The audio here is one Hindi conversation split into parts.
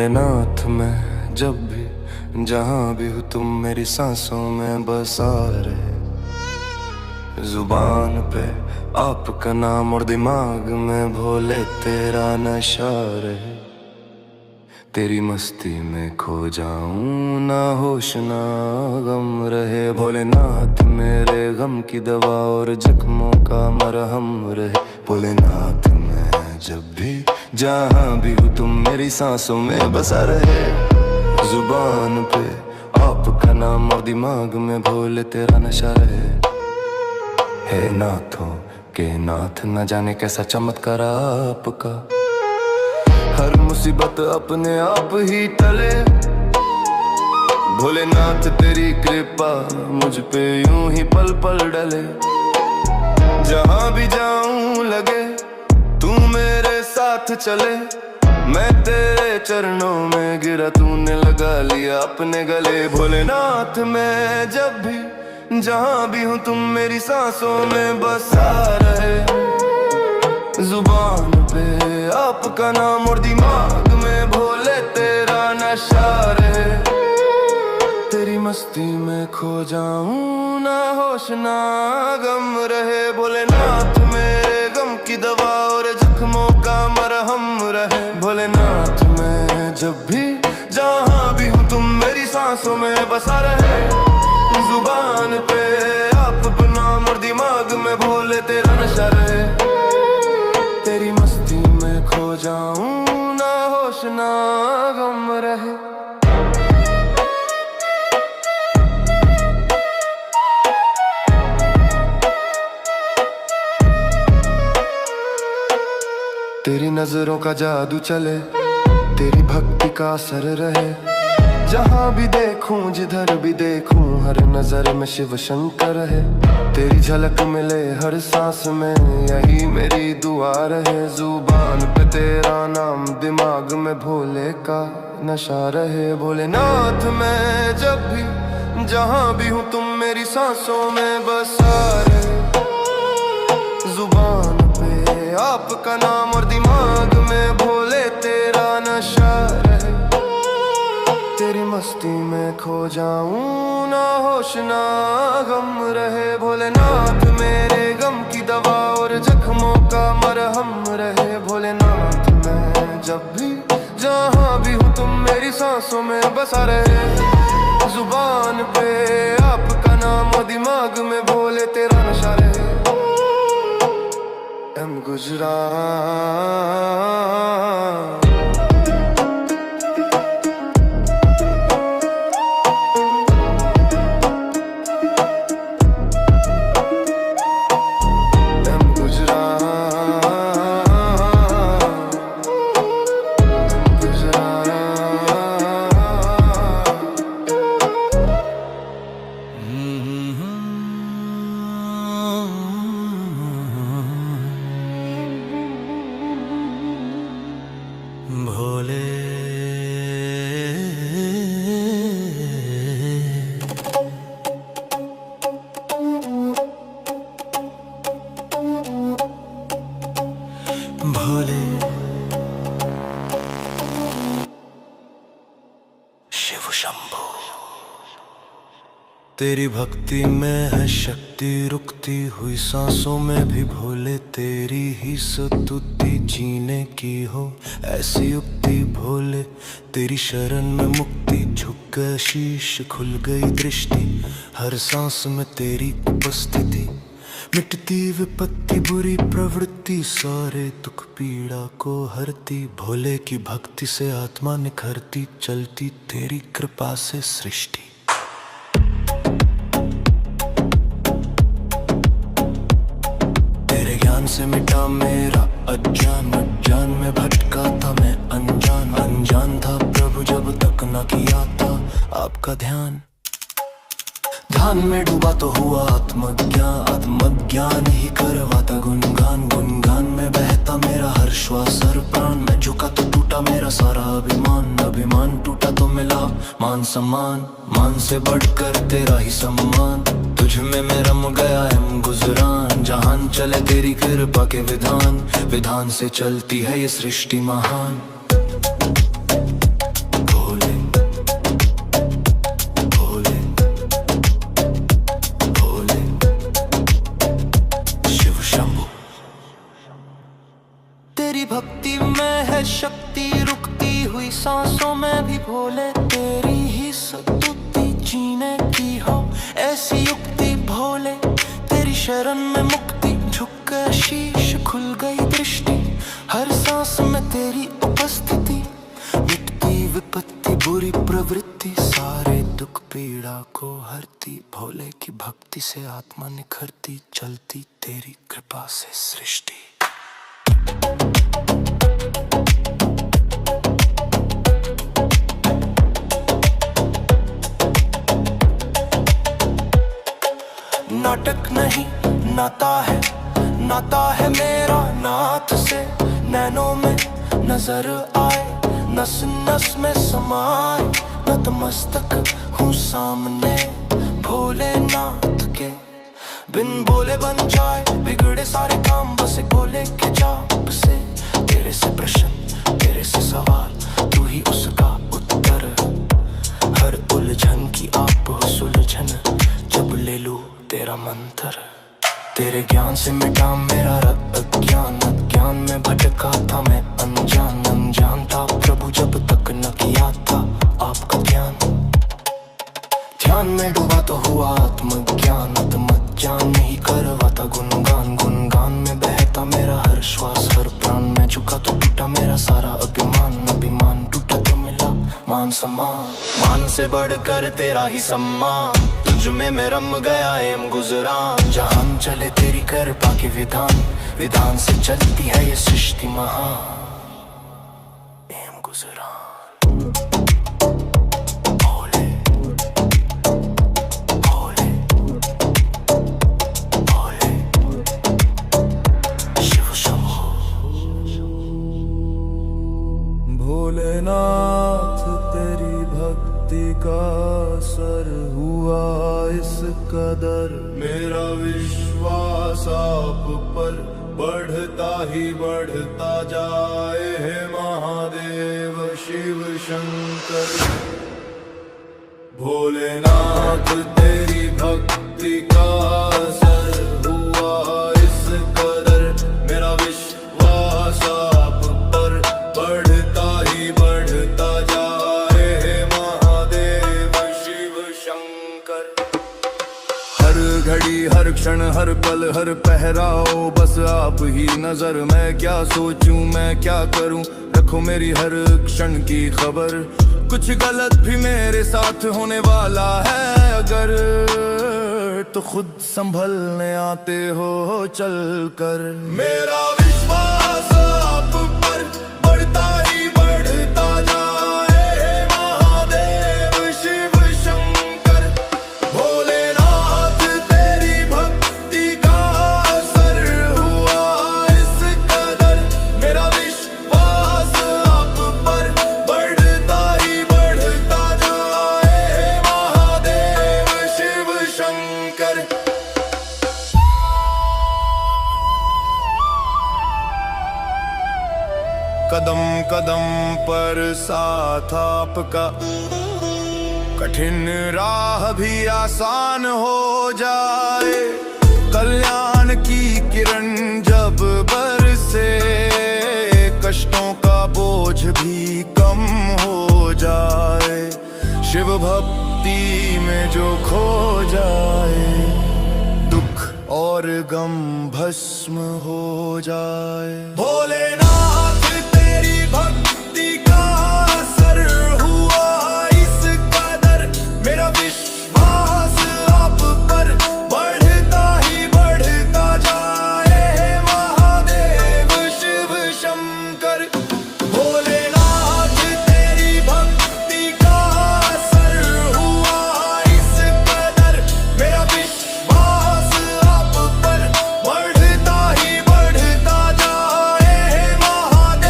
भोलेनाथ मैं जब भी जहाँ भी हूँ तुम मेरी सांसों में बसा रहे। जुबान पे आपका नाम और दिमाग में भोले तेरा नशा रहे। तेरी मस्ती में खो जाऊं ना होश ना गम रहे। भोलेनाथ मेरे गम की दवा और जख्मों का मरहम रहे। भोलेनाथ मैं जब भी जहाँ भी हूँ तुम मेरी सांसों में बसा रहे। जुबान पे आपका नाम और दिमाग में भोले तेरा नशा रहे। हे नाथों के नाथ न जाने कैसा चमत्कार आपका। हर मुसीबत अपने आप ही टले। भोलेनाथ तेरी कृपा मुझ पे यूं ही पल पल डले। जहां भी जाऊं लगे तू मेरे साथ चले। मैं तेरे चरणों में गिरा तूने लगा लिया अपने गले। भोलेनाथ मैं जब भी जहां भी हूँ तुम मेरी सांसों में बसा रहे। जुबान पे आपका नाम और दिमाग में भोले तेरा नशा रहे। तेरी मस्ती में खो जाऊं ना होश ना गम रहे। भोलेनाथ मेरे गम की दवा और जख्मों का मरहम रहे। भोलेनाथ मैं जब भी जहाँ भी हूँ तुम मेरी सांसों में बसा रहे। जुबान पे आपका नाम और दिमाग में भोले तेरा नशा रहे। तेरी मस्ती में खो जाऊं ना होश ना गम रहे। तेरी नजरों का जादू चले। तेरी भक्ति का असर रहे। जहाँ भी देखूं जिधर भी देखूं हर नजर में शिव शंकर है। तेरी झलक मिले हर सांस में यही मेरी दुआ रहे। जुबान पे तेरा नाम दिमाग में भोले का नशा रहे। भोलेनाथ मैं जब भी जहाँ भी हूँ तुम मेरी सांसों में बसा रहे। जुबान पे आपका नाम और दिमाग में भोले तेरा नशा रहे। तेरी मस्ती में खो जाऊं ना होश ना गम रहे। भोलेनाथ मेरे गम की दवा और जख्मों का मरहम रहे। भोलेनाथ मैं जब भी जहाँ भी हूँ तुम मेरी सांसों में बसा रहे। जुबान पे आपका नाम और दिमाग में भोले तेरा नशा रहे। गुजरात भोले भोले शिव शंभो। तेरी भक्ति में है शक्ति रुकती हुई सांसों में भी भोले। तेरी ही स्तुति जीने की हो ऐसी युक्ति भोले। तेरी शरण में मुक्ति झुक गए शीश खुल गई दृष्टि। हर सांस में तेरी उपस्थिति मिटती विपत्ति बुरी प्रवृत्ति। सारे दुख पीड़ा को हरती। भोले की भक्ति से आत्मा निखरती। चलती तेरी कृपा से सृष्टि। से मिटा मेरा अज्ञान। अज्ञान में भटका था मैं अनजान। अनजान था प्रभु जब तक न किया था आपका ध्यान। ध्यान में डूबा तो हुआ आत्मज्ञान। आत्मज्ञान ही करवाता गुणगान। गुणगान में बहता मेरा हर श्वास हर प्राण। मैं झुका तो टूटा मेरा सारा अभिमान। अभिमान टूटा तो मिला मान सम्मान। मान से बढ़कर तेरा ही सम्मान। तुझ में मैं रम गया है गुजरान। जहान चले तेरी कृपा के विधान। विधान से चलती है ये सृष्टि महान। सांसों में भी भोले तेरी ही सतुति जीने की हो ऐसी युक्ति भोले तेरी शरण में मुक्ति झुक गया शीश खुल गई दृष्टि हर सांस में तेरी उपस्थिति मिटती विपत्ति बुरी प्रवृत्ति सारे दुख पीड़ा को हरती भोले की भक्ति से आत्मा निखरती चलती तेरी कृपा से सृष्टि। नाटक नहीं नाता है मेरा नाथ से नैनों में नजर आए नस नस में समाए नतमस्तक हूँ सामने भोलेनाथ के बिन बोले बन जाए बिगड़े सारे काम बस एक भोले के जाप से तेरे से प्रश्न तेरे से सवाल तू ही उसका उत्तर हर उलझन की आप हो सुलझन जब ले लूं तेरा मंत्र तेरे ज्ञान से मिटा मेरा अज्ञान में भटका था मैं अनजान था प्रभु जब तक न किया था आपका ध्यान में डूबा तो हुआ आत्मज्ञान आत्मज्ञान नहीं करवाता गुनगान में बहता मेरा हर श्वास हर प्राण में झुका तो टूटा मेरा सारा अभिमान टूटा तो मिला मान सम्मान से बढ़कर तेरा ही सम्मान तुझ में मैं रम गया एम गुजरान जहान चले तेरी कृपा के विधान से चलती है ये सृष्टि महान एम गुजरान। भोलेनाथ तेरी भक्ति का असर हुआ इस कदर मेरा विश्वास आप पर बढ़ता ही बढ़ता जाए हे महादेव शिव शंकर। भोलेनाथ तेरी भक्ति का असर हुआ इस कदर मेरा विश्वास आप पर बढ़ता ही बढ़ता जाए हे महादेव शिव शंकर। हर घड़ी हर क्षण हर पल हर पहराओ बस आप ही नजर मैं क्या सोचूं मैं क्या करूं रखो मेरी हर क्षण की खबर कुछ गलत भी मेरे साथ होने वाला है अगर तो खुद संभलने आते हो चल कर मेरा विश्वास आप पर बढ़ता ही बढ़ता जाए महादेव शिव शंकर। भोलेनाथ तेरी भक्ति का असर हुआ इस कदर मेरा विश्वास आप पर बढ़ता ही बढ़ता जाए महादेव शिव शंकर। कदम कदम पर साथ आपका कठिन राह भी आसान हो जाए कल्याण की किरण जब बरसे कष्टों का बोझ भी कम हो जाए शिव भक्ति में जो खो जाए दुख और गम भस्म हो जाए। भोलेनाथ तेरी भक्ति का असर हुआ इस कदर मेरा विश्वास आप पर बढ़ता ही बढ़ता जाए महादेव शिव शंकर। भोलेनाथ तेरी भक्ति का असर हुआ इस कदर मेरा विश्वास आप पर बढ़ता ही बढ़ता जाए महादेव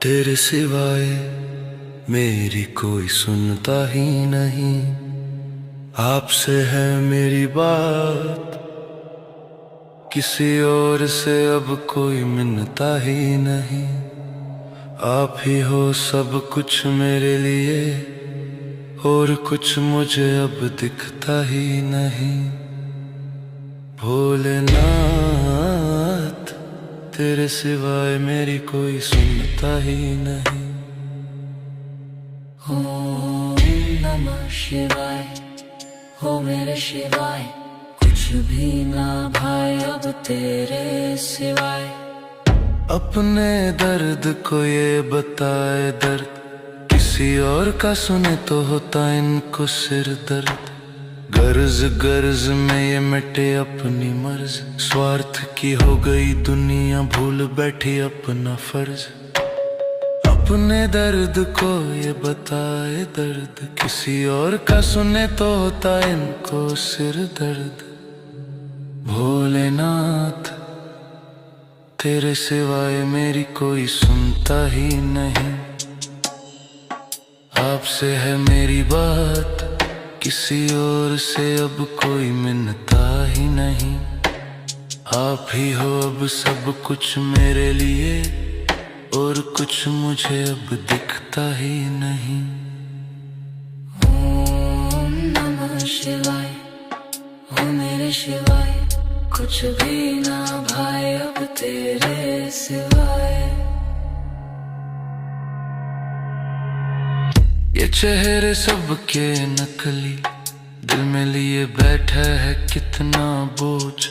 तेरे सिवाय मेरी कोई सुनता ही नहीं, आपसे है मेरी बात, किसी और से अब कोई मिलता ही नहीं। आप ही हो सब कुछ मेरे लिए, और कुछ मुझे अब दिखता ही नहीं। भोलेनाथ तेरे सिवाय मेरी कोई सुनता ही नहीं। ओम नमः शिवाय, हो मेरे शिवाय, कुछ भी ना भाई अब तेरे सिवाय। अपने दर्द को ये बताए दर्द, किसी और का सुने तो होता इनको सिर दर्द। गर्ज गर्ज में ये मिटे अपनी मर्ज, स्वार्थ की हो गई दुनिया, भूल बैठी अपना फर्ज। अपने दर्द को ये बताए दर्द, किसी और का सुने तो होता इनको सिर दर्द। भोलेनाथ तेरे सिवाय मेरी कोई सुनता ही नहीं, आपसे है मेरी बात, किसी और से अब कोई मिलता ही नहीं। आप ही हो अब सब कुछ मेरे लिए, और कुछ मुझे अब दिखता ही नहीं। ओम नमः शिवाय, हो मेरे शिवाय, कुछ भी ना भाई अब तेरे सिवाय। ये चेहरे सबके नकली, दिल में लिए बैठा है कितना बोझ।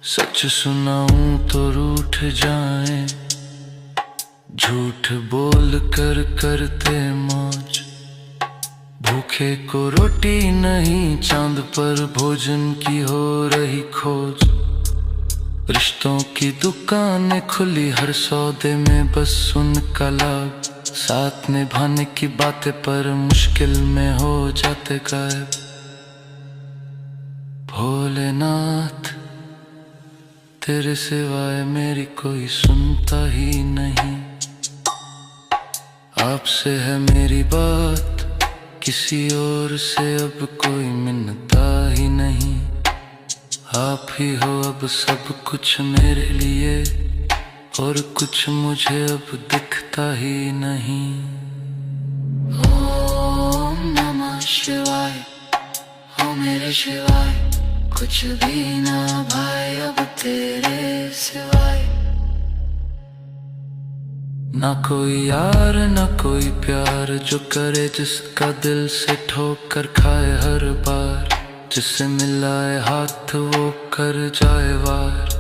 सच सुनाऊं तो रूठ जाए, झूठ बोल कर करते मौज। भूखे को रोटी नहीं, चांद पर भोजन की हो रही खोज। रिश्तों की दुकानें खुली, हर सौदे में बस उनका लाभ। साथ निभाने की बातें पर मुश्किल में हो जाते गायब। भोलेनाथ तेरे सिवाय मेरी कोई सुनता ही नहीं, आपसे है मेरी बात, किसी और से अब कोई मिलता ही नहीं। आप ही हो अब सब कुछ मेरे लिए, और कुछ मुझे अब दिखता ही नहीं। ओम नमः शिवाय, हो मेरे शिवाय, कुछ भी ना भाई अब तेरे सिवाय। ना कोई यार ना कोई प्यार, जो करे जिसका दिल से ठोकर खाए हर बार। जिससे मिलाए हाथ वो कर जाए वार,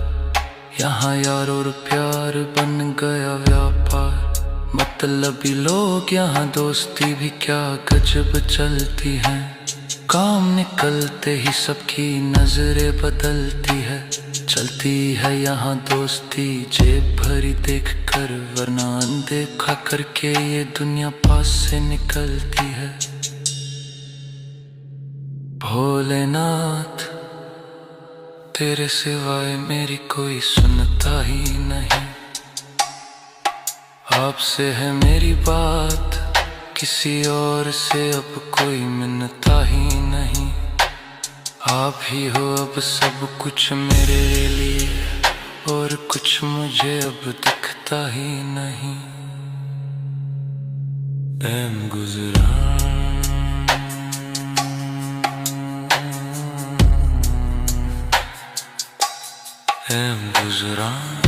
यहाँ यार और प्यार बन गया व्यापार। मतलबी लोग यहाँ दोस्ती भी क्या गजब चलती है। काम निकलते ही सबकी नजरें बदलती है। चलती है यहाँ दोस्ती जेब भरी देख कर, वरना अनदेखा करके ये दुनिया पास से निकलती है। भोलेनाथ तेरे सिवाय मेरी कोई सुनता ही नहीं, आपसे है मेरी बात, किसी और से अब कोई मिलता ही नहीं। आप ही हो अब सब कुछ मेरे लिए, और कुछ मुझे अब दिखता ही नहीं। ऐम गुज़रान ऐम गुज़रान।